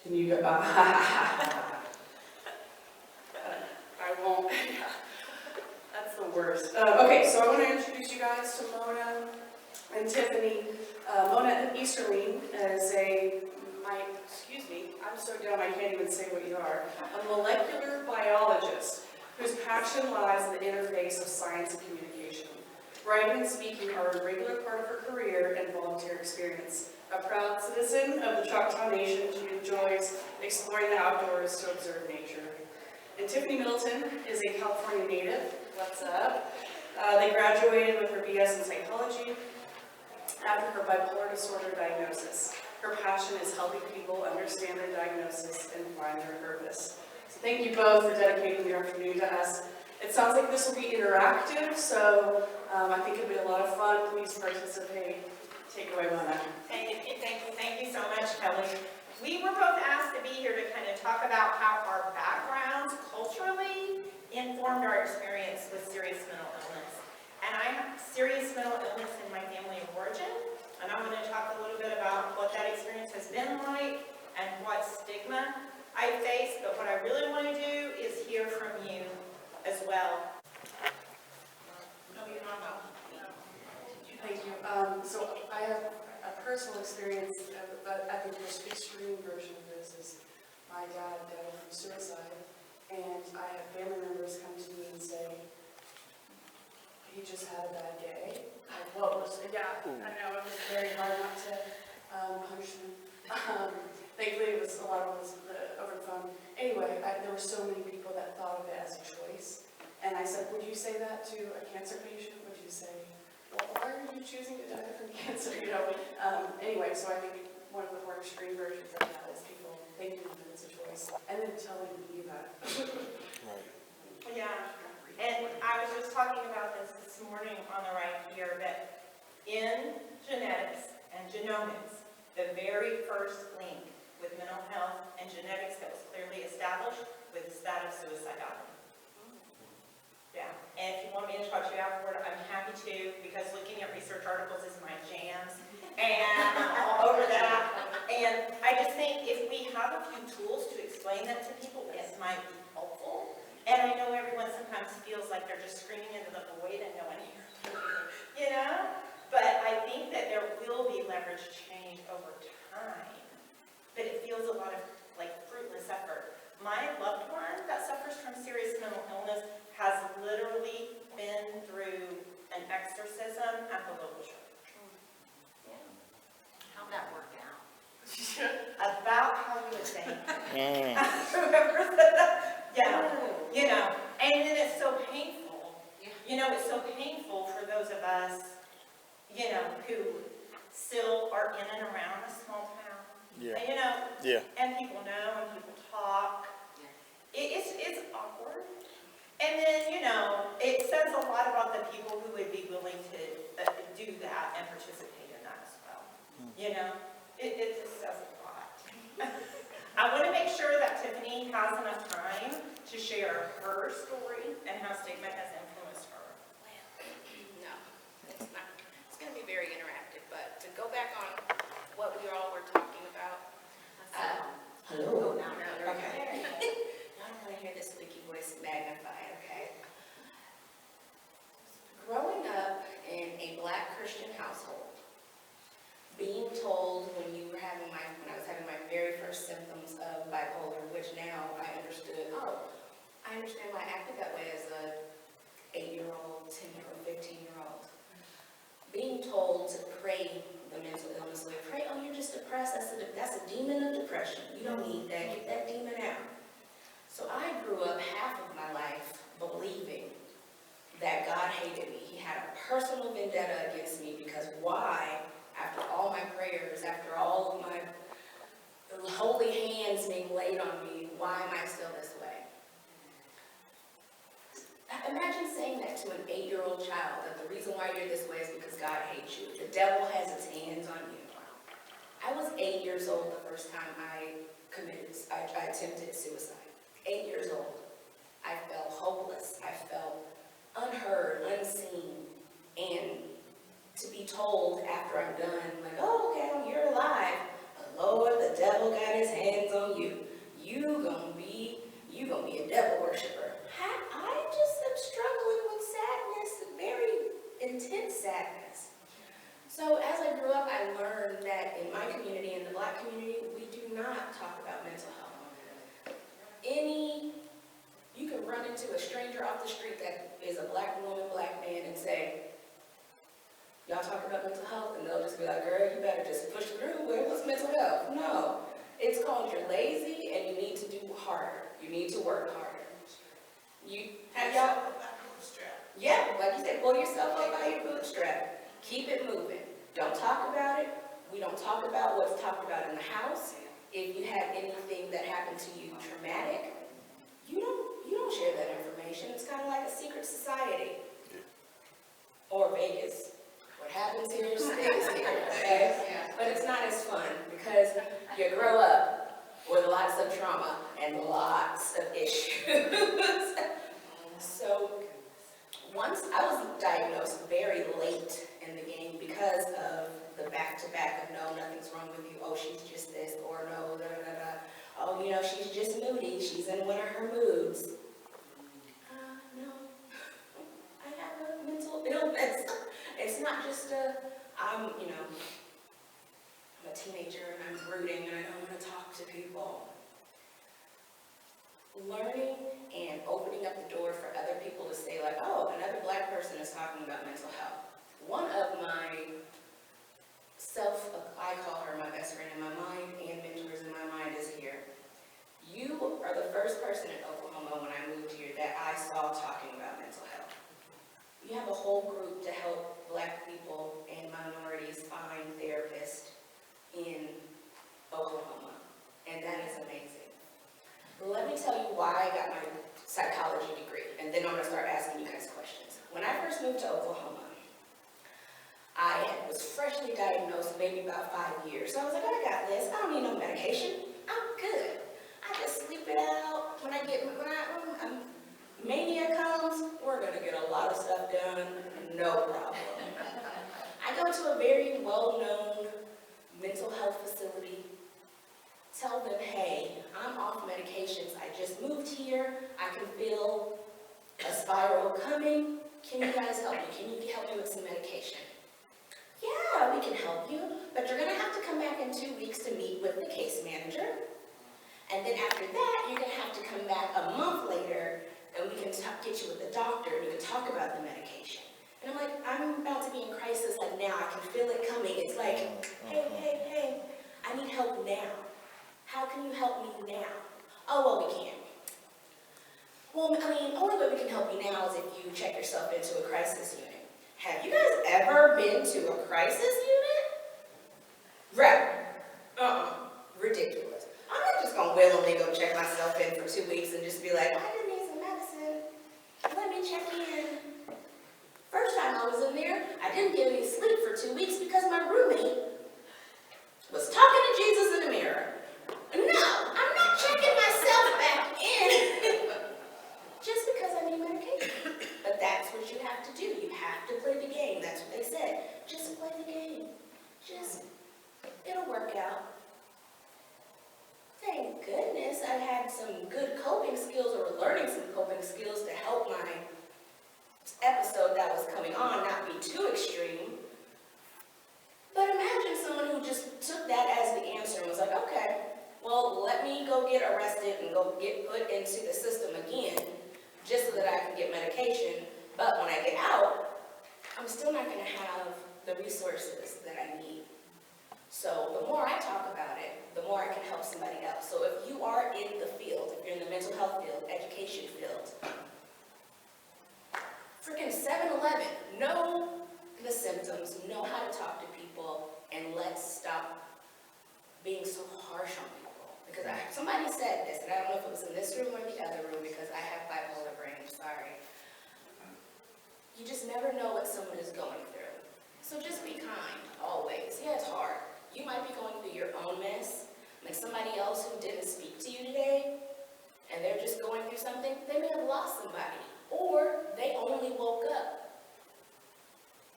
Can you go? I won't. That's the worst. Okay, so I want to introduce you guys to Mona and Tiffany. Mona Easterling is I'm so dumb I can't even say what you are, a molecular biologist whose passion lies in the interface of science and communication. Writing and speaking are a regular part of her career and volunteer experience. A proud citizen of the Choctaw Nation, she enjoys exploring the outdoors to observe nature. And Tiffany Middleton is a California native. What's up? They graduated with her BS in psychology after her bipolar disorder diagnosis. Her passion is helping people understand their diagnosis and find their purpose. So thank you both for dedicating your afternoon to us. It sounds like this will be interactive, so I think it'll be a lot of fun. Please participate. Take away, Mona. Thank you so much, Kelly. We were both asked to be here to kind of talk about how our backgrounds culturally informed our experience with serious mental illness. And I have serious mental illness in my family of origin, and I'm going to talk a little bit about what that experience has been like and what stigma I face, but what I really want to do is hear from you as well. No, you're not know. Thank you. So I have a personal experience, but I think the most extreme version of this is my dad died from suicide, and I have family members come to me and say, he just had a bad day. I know, it was very hard not to punish him. Thankfully, a lot of it was over the phone. Anyway, there were so many people that thought of it as a choice. And I said, would you say that to a cancer patient? Would you say, well, why are you choosing to die from cancer? Anyway, so I think one of the more extreme versions of that is people thinking that it's a choice and then telling me that. Right. Yeah. And I was just talking about this morning on the right here, that in genetics and genomics, the very first link with mental health and genetics that was clearly established was that of suicidality. Yeah, and if you want me to talk to you afterward, I'm happy to, because looking at research articles is my jam, and I'm all over that. And I just think if we have a few tools to explain that to people, it might be helpful. And I know everyone sometimes feels like they're just screaming into the void and no one hears, But I think that there will be leverage change over time. But it feels a lot of like fruitless effort. My loved one that suffers from serious mental illness has literally been through an exorcism at the local church. Yeah. How'd that work out? About how you would think. Whoever said that. Yeah, and then it's so painful. It's so painful for those of us, who still are in and around a small town. Yeah. And, and people know and people talk. It's awkward. And then, it says a lot about the people who would be willing to do that and participate in that as well. It just says a lot. I want to make sure that Tiffany has enough time to share her story and how stigma has influenced her. Well, no, it's not. It's going to be very interactive, but to go back on what we all were talking about. Hello. No. Okay. I don't want to hear this squeaky voice magnified, okay? Growing up in a Black Christian household, being told when I was having my very first symptoms of bipolar, which now I understood, I understand why I acted that way as a 8-year-old, 10-year-old, 15-year-old. Being told to pray the mental illness away, pray, you're just depressed, that's a demon of depression. You don't need that, get that demon out. So I grew up half of my life believing that God hated me. He had a personal vendetta against me because why? After all my prayers, after all of my holy hands being laid on me, why am I still this way? Imagine saying that to an 8-year-old child, that the reason why you're this way is because God hates you. The devil has his hands on you. I was 8 years old the first time I attempted suicide. 8 years old. I felt hopeless. I felt unheard, unseen, and to be told after I'm done, like, okay, you're alive, but Lord, the devil got his hands on you. that in my community, in the Black community, we do not talk about mental health. You can run into a stranger off the street that is a Black woman, Black man, and say, y'all talk about mental health? And they'll just be like, girl, you better just push through. What's mental health? No. It's called you're lazy and you need to do harder. You need to work harder. Have y'all? Yeah, like you said, pull yourself up by your bootstrap. Keep it moving. Don't talk about it. We don't talk about what's talked about in the house. If you have anything that happened to you traumatic, you don't share that information. It's kind of like a secret society. Or Vegas. What happens here stays here, okay? But it's not as fun because you grow up with lots of trauma and lots of issues. So once I was diagnosed very late in the game because of the back-to-back of no, nothing's wrong with you, oh, she's just this, or no, oh, she's just moody, she's in one of her moods. No, I have a mental illness. It's not just I'm a teenager and I'm brooding and I don't want to talk to people. Learning and opening up the door for other people to say like, oh, another Black person is talking about mental health. One of my I call her my best friend in my mind and mentors in my mind is here. You are the first person in Oklahoma when I moved here that I saw talking about mental health. You have a whole group to help Black people and minorities find therapists in Oklahoma, and that is amazing. Let me tell you why I got my psychology degree, and then I'm going to start asking you guys questions. When I first moved to Oklahoma, I was freshly diagnosed maybe about 5 years, so I was like, I got this, I don't need no medication, I'm good. I just sleep it out. When mania comes, we're going to get a lot of stuff done, no problem. I go to a very well-known mental health facility, tell them, hey, I'm off medications, I just moved here, I can feel a spiral coming, can you guys help me? Can you help me with some medication? Yeah, we can help you, but you're going to have to come back in 2 weeks to meet with the case manager. And then after that, you're going to have to come back a month later and we can get you with the doctor and you can talk about the medication. And I'm like, I'm about to be in crisis like now. I can feel it coming. It's like, hey, I need help now. How can you help me now? Oh, well, we can't. Well, only way we can help you now is if you check yourself into a crisis unit. Have you guys ever been to a crisis unit? Right. Ridiculous. I'm not just going to willingly go check myself in for 2 weeks and just be like, I just need some medicine. Let me check in. First time I was in there, I didn't get any sleep for 2 weeks because my roommate was talking to Jesus in the mirror. No, I'm not checking myself back in just because I need medication. But that's what you have to do. You have to play the game. That's what they said. Just play the game. It'll work out. Thank goodness I had some good coping skills or learning some coping skills to help my episode that was coming on not be too extreme. But imagine someone who just took that as the answer and was like, okay, well, let me go get arrested and go get put into the system again just so that I can get medication. But when I get out, I'm still not going to have the resources that I need. So the more I talk about it, the more I can help somebody else. So if you are in the field, if you're in the mental health field, education field, freaking 7-Eleven, know the symptoms, know how to talk to people, and let's stop being so harsh on people. Because somebody said this, and I don't know if it was in this room or the other room, because I have bipolar brain, I'm sorry. You just never know what someone is going through. So just be kind, always. Yeah, it's hard. You might be going through your own mess. Like somebody else who didn't speak to you today, and they're just going through something, they may have lost somebody. Or they only woke up.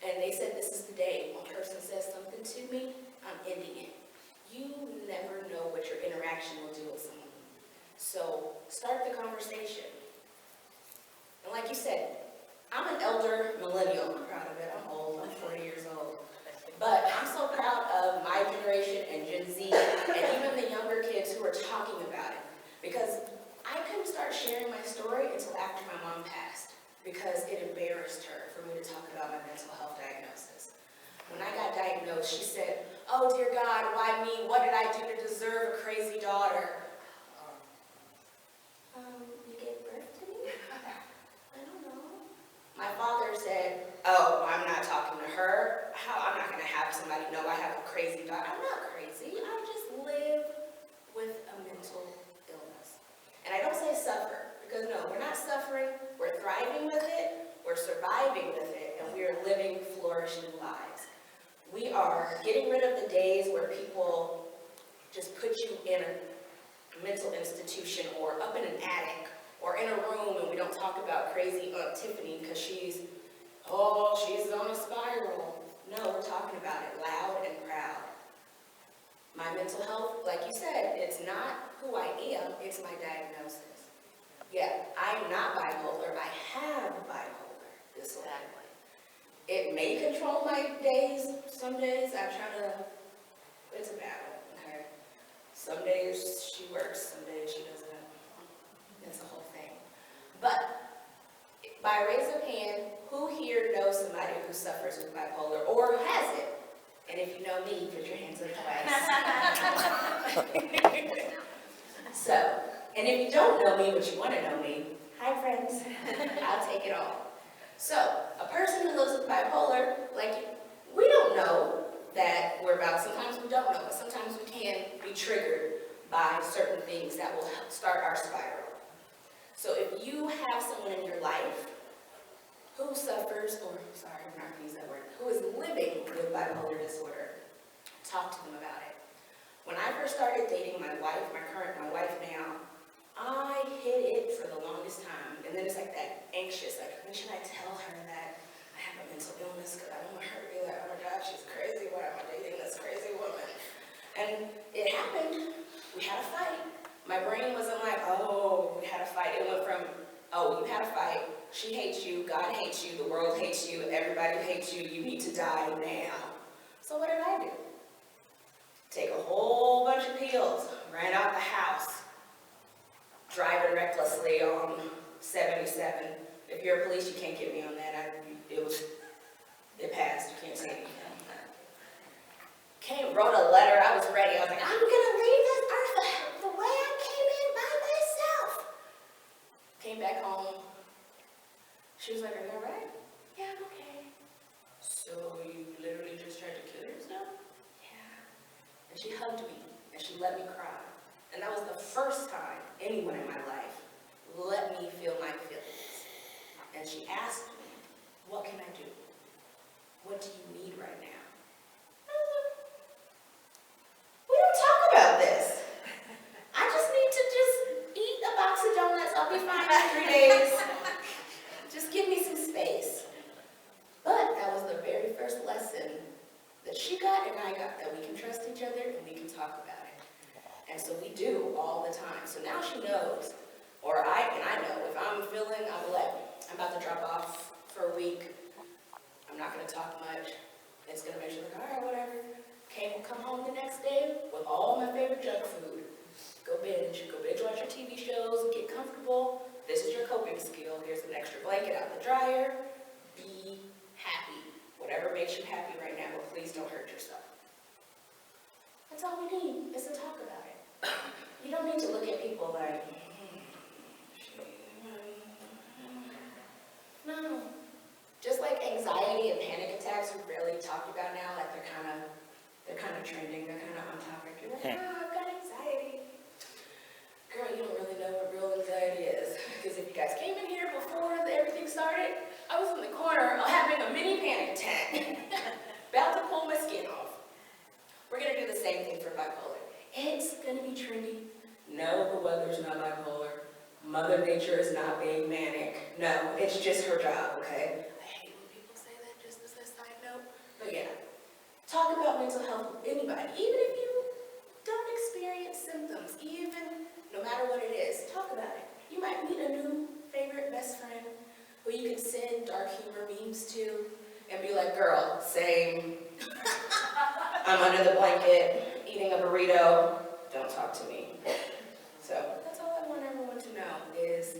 And they said, this is the day. One person says something to me, I'm ending it. You never know what your interaction will do with someone. So start the conversation. And like you said, I'm an elder millennial. I'm proud of it. I'm old. I'm 40 years old. But I'm so proud of my generation was, she said, "Oh dear God, why me? What did I do to deserve a crazy daughter?" You gave birth to me? I don't know. My father said, "Oh, I'm not talking to her. I'm not going to have somebody know I have a crazy daughter. I'm not crazy. I just live with a mental illness." And I don't say suffer, because no, we're not suffering. We're thriving with it. We're surviving with it. And we are living flourishing lives. We are getting rid of the days where people just put you in a mental institution or up in an attic or in a room and we don't talk about crazy Aunt Tiffany because she's on a spiral. No, we're talking about it loud and proud. My mental health, like you said, it's not who I am, it's my diagnosis. Yeah, I'm not bipolar, I have bipolar disorder. It may control my days. Some days I try to, it's a battle, okay? Some days she works, some days she doesn't. That's the whole thing. But by raise of hand, who here knows somebody who suffers with bipolar or has it? And if you know me, put your hands up twice. So, and if you don't know me, but you want to know me, hi friends, I'll take it all. So, a person who lives with bipolar, like, we don't know that we're about, sometimes we don't know, but sometimes we can be triggered by certain things that will start our spiral. So if you have someone in your life who suffers, or, sorry, I'm not going to use that word, who is living with bipolar disorder, talk to them about it. When I first started dating my wife, my wife now, I hid it for the longest time. And then it's like that anxious, like, when should I tell her that I have a mental illness? Because I don't want her to be like, oh my God, she's crazy. Why am I dating this crazy woman? And it happened. We had a fight. My brain wasn't like, oh, we had a fight. It went from, oh, you had a fight. She hates you. God hates you. The world hates you. Everybody hates you. You need to die now. So what did I do? Take a whole bunch of pills, ran out the house, driving recklessly on 77. If you're a police, you can't get me on that. It passed. You can't say anything. Wrote a letter. I was ready. I was like, I'm gonna leave this earth the way I came in by myself. Came back home. She was like, are you all right? Yeah, I'm okay. So you literally just tried to kill yourself? Yeah. And she hugged me and she let me cry. And that was the first time anyone in my life let me feel my feelings. And she asked me, what can I do? What do you need right now? We don't talk about this. I just need to just eat a box of donuts. I'll be fine in 3 days. Just give me some space. But that was the very first lesson that she got and I got, that we can trust each other and we can talk about it. And so we do all the time. So now she knows, or I know, if I'm feeling, I'll be like, I'm about to drop off for a week. I'm not going to talk much. It's going to make sure, like, all right, whatever. Come home the next day with all my favorite junk food. Go binge watch your TV shows, get comfortable. This is your coping skill. Here's an extra blanket out the dryer. Be happy. Whatever makes you happy right now, but please don't hurt yourself. That's all we need, is to talk about it. You don't need to look at people like, no. Just like anxiety and panic attacks are really talked about now, like they're kind of trending, they're kind of on topic. You're like, oh, I've got anxiety. Girl, you don't really know what real anxiety is. Because if you guys came in here before everything started, I was in the corner having a mini panic attack. About to pull my skin off. We're going to do the same thing for bipolar. It's going to be trendy. No, the weather's not bipolar. Mother Nature is not being manic. No, it's just her job, okay? I hate when people say that, just as a side note. But yeah, talk about mental health with anybody. Even if you don't experience symptoms, even no matter what it is, talk about it. You might meet a new favorite best friend who you can send dark humor memes to and be like, girl, same. I'm under the blanket, eating a burrito. Don't talk to me. So that's all I want everyone to know is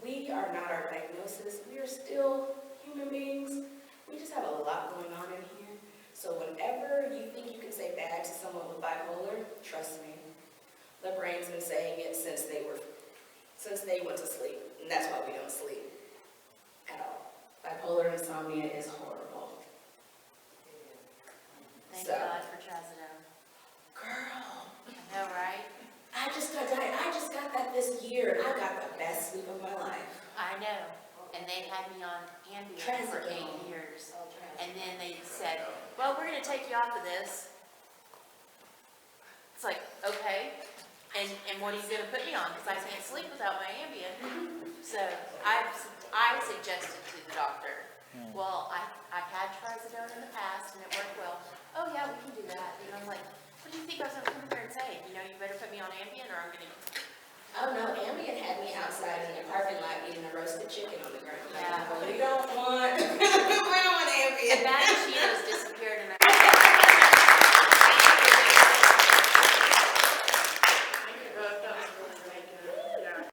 we are not our diagnosis. We are still human beings. We just have a lot going on in here. So whenever you think you can say bad to someone with bipolar, trust me, the brain's been saying it since they went to sleep, and that's why we don't sleep at all. Bipolar insomnia is horrible. Thank So- God for trazodone. Girl, I know, right? I just got that this year, and I got the best sleep of my life. I know. And they had me on Ambien for 8 Trazodone. years. And then they said, well, we're gonna take you off of this. It's like, okay. And what are you gonna put me on? Because I can't sleep without my Ambien. So I suggested to the doctor, well, I had trazodone in the past and it worked well. Oh yeah, we can do that. And I'm like, what do you think I was gonna come here and say? You know, you better put me on Ambien or I'm gonna. Oh no, Ambien had me outside in the parking lot eating a roasted chicken on the ground. Yeah. We don't want